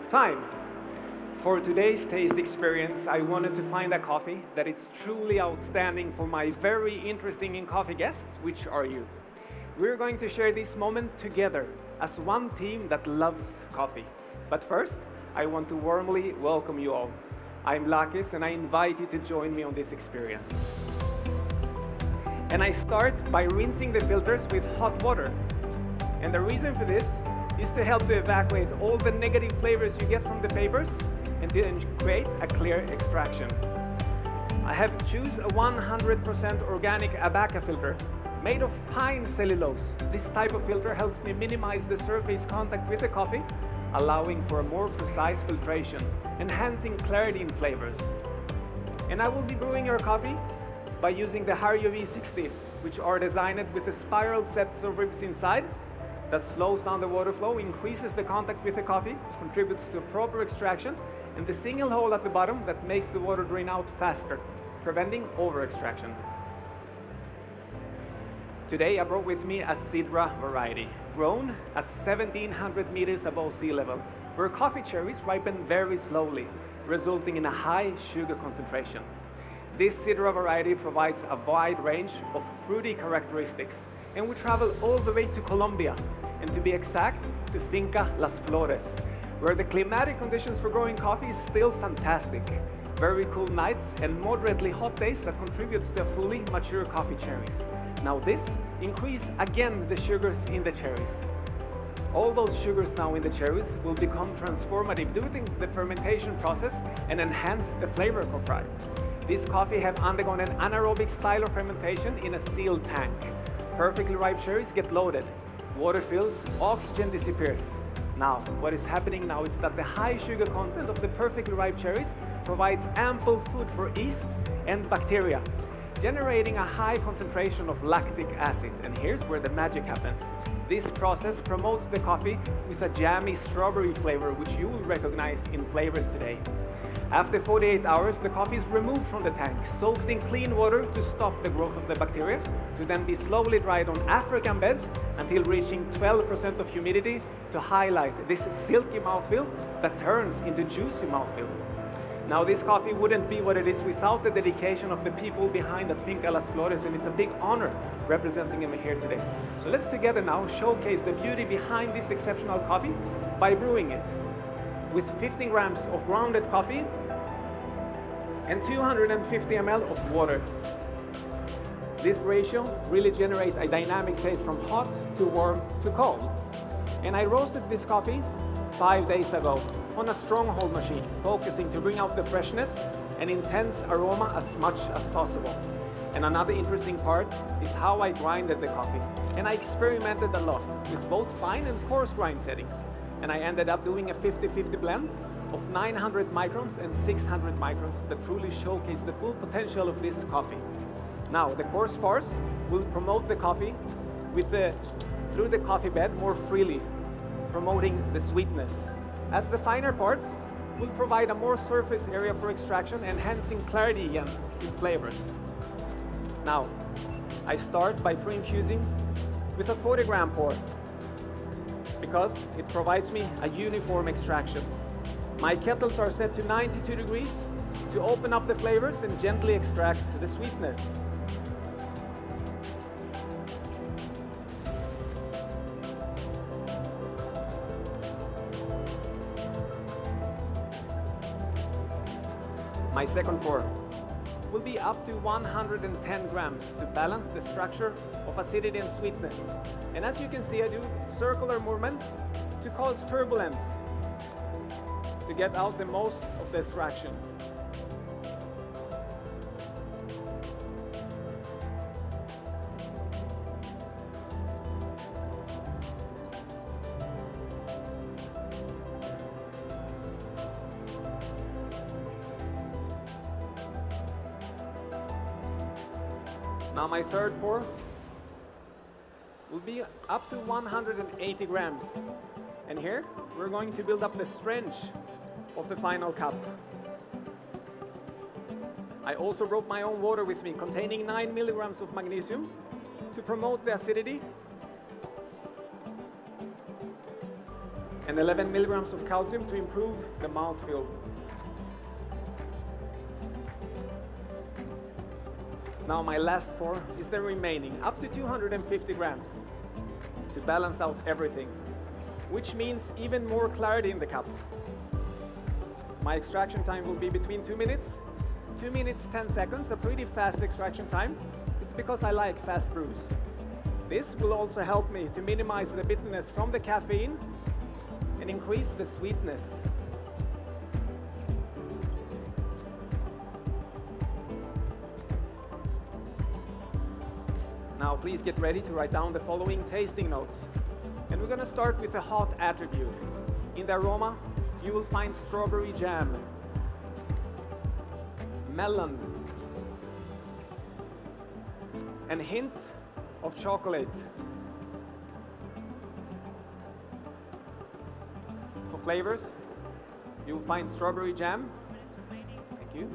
Time. For today's taste experience, I wanted to find a coffee that is truly outstanding for my very interesting in coffee guests, which are you. We're going to share this moment together as one team that loves coffee. But first, I want to warmly welcome you all. I'm Lakis and I invite you to join me on this experience. And I start by rinsing the filters with hot water. And the reason for this is to help to evacuate all the negative flavors you get from the papers and to create a clear extraction. I have choose a 100% organic Abaca filter made of pine cellulose. This type of filter helps me minimize the surface contact with the coffee, allowing for a more precise filtration, enhancing clarity in flavors. And I will be brewing your coffee by using the Hario V60, which are designed with the spiral sets of ribs inside that slows down the water flow, increases the contact with the coffee, contributes to proper extraction, and the single hole at the bottom that makes the water drain out faster, preventing over-extraction. Today I brought with me a Sidra variety, grown at 1700 meters above sea level, where coffee cherries ripen very slowly, resulting in a high sugar concentration. This Sidra variety provides a wide range of fruity characteristics, and we travel all the way to Colombia, and to be exact, to Finca Las Flores, where the climatic conditions for growing coffee is still fantastic. Very cool nights and moderately hot days that contributes to fully mature coffee cherries. Now this increase again the sugars in the cherries. All those sugars now in the cherries will become transformative during the fermentation process and enhance the flavor profile. This coffee have undergone an anaerobic style of fermentation in a sealed tank. Perfectly ripe cherries get loaded. Water fills, oxygen disappears. Now, what is happening now is that the high sugar content of the perfectly ripe cherries provides ample food for yeast and bacteria, generating a high concentration of lactic acid. And here's where the magic happens. This process promotes the coffee with a jammy strawberry flavor, which you will recognize in flavors today. After 48 hours, the coffee is removed from the tank, soaked in clean water to stop the growth of the bacteria, to then be slowly dried on African beds until reaching 12% of humidity to highlight this silky mouthfeel that turns into juicy mouthfeel. Now this coffee wouldn't be what it is without the dedication of the people behind that Finca Las Flores, and it's a big honor representing them here today. So let's together now showcase the beauty behind this exceptional coffee by brewing it with 15 grams of grounded coffee and 250 ml of water. This ratio really generates a dynamic taste from hot to warm to cold. And I roasted this coffee 5 days ago on a stronghold machine, focusing to bring out the freshness and intense aroma as much as possible. And another interesting part is how I grinded the coffee. And I experimented a lot with both fine and coarse grind settings. And I ended up doing a 50-50 blend of 900 microns and 600 microns that truly showcase the full potential of this coffee. Now, the coarse parts will promote the coffee through the coffee bed more freely, promoting the sweetness, as the finer parts will provide a more surface area for extraction, enhancing clarity again in flavors. Now, I start by pre-infusing with a 40-gram pour, because it provides me a uniform extraction. My kettles are set to 92 degrees to open up the flavors and gently extract the sweetness. My second pour will be up to 110 grams to balance the structure of acidity and sweetness. And as you can see, I do circular movements to cause turbulence to get out the most of the extraction. Now my third pour will be up to 180 grams. And here we're going to build up the strength of the final cup. I also brought my own water with me containing 9 milligrams of magnesium to promote the acidity and 11 milligrams of calcium to improve the mouthfeel. Now my last pour is the remaining, up to 250 grams, to balance out everything, which means even more clarity in the cup. My extraction time will be between 2 minutes, 2 minutes 10 seconds, a pretty fast extraction time. It's because I like fast brews. This will also help me to minimize the bitterness from the caffeine and increase the sweetness. Now please get ready to write down the following tasting notes. And we're going to start with the hot attribute. In the aroma, you will find strawberry jam, melon, and hints of chocolate. For flavors, you will find strawberry jam, thank you,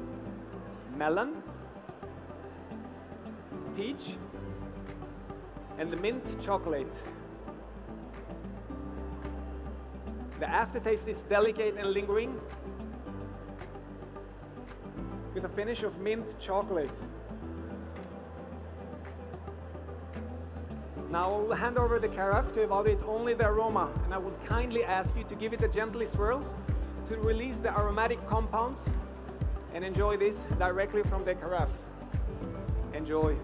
melon, peach, and the mint chocolate. The aftertaste is delicate and lingering with a finish of mint chocolate. Now I will hand over the carafe to evaluate only the aroma, and I will kindly ask you to give it a gentle swirl to release the aromatic compounds and enjoy this directly from the carafe. Enjoy.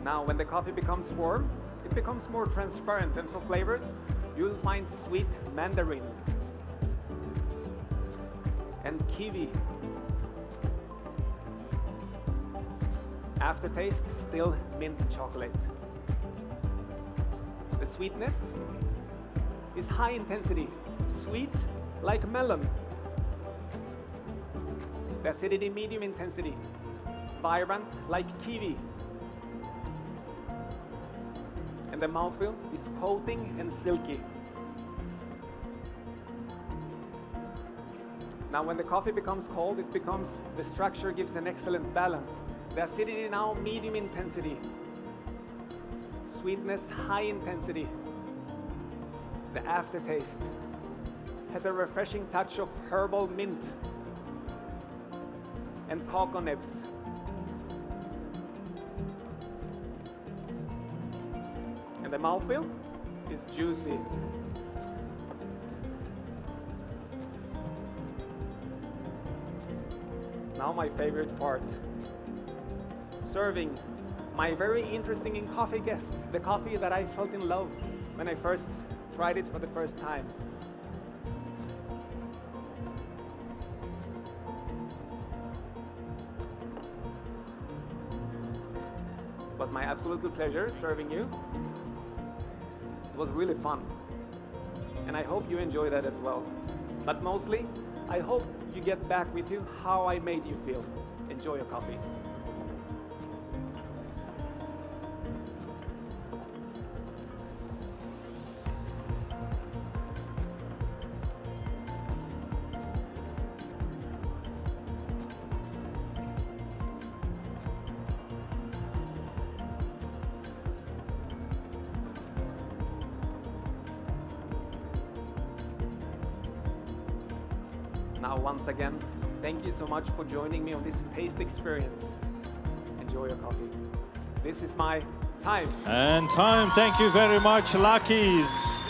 Now, when the coffee becomes warm, it becomes more transparent, and for flavors, you'll find sweet mandarin and kiwi. Aftertaste, still mint chocolate. The sweetness is high intensity, sweet like melon. The acidity, medium intensity, vibrant like kiwi. And the mouthfeel is coating and silky. Now when the coffee becomes cold, the structure gives an excellent balance. The acidity now medium intensity. Sweetness high intensity. The aftertaste has a refreshing touch of herbal mint and cocoa nibs. The mouthfeel is juicy. Now my favorite part. Serving my very interesting in coffee guests, the coffee that I felt in love when I first tried it for the first time. It was my absolute pleasure serving you. It was really fun, and I hope you enjoy that as well. But mostly, I hope you get back with you how I made you feel. Enjoy your coffee. Now, once again, thank you so much for joining me on this taste experience. Enjoy your coffee. This is my time. And time, thank you very much, Lakis.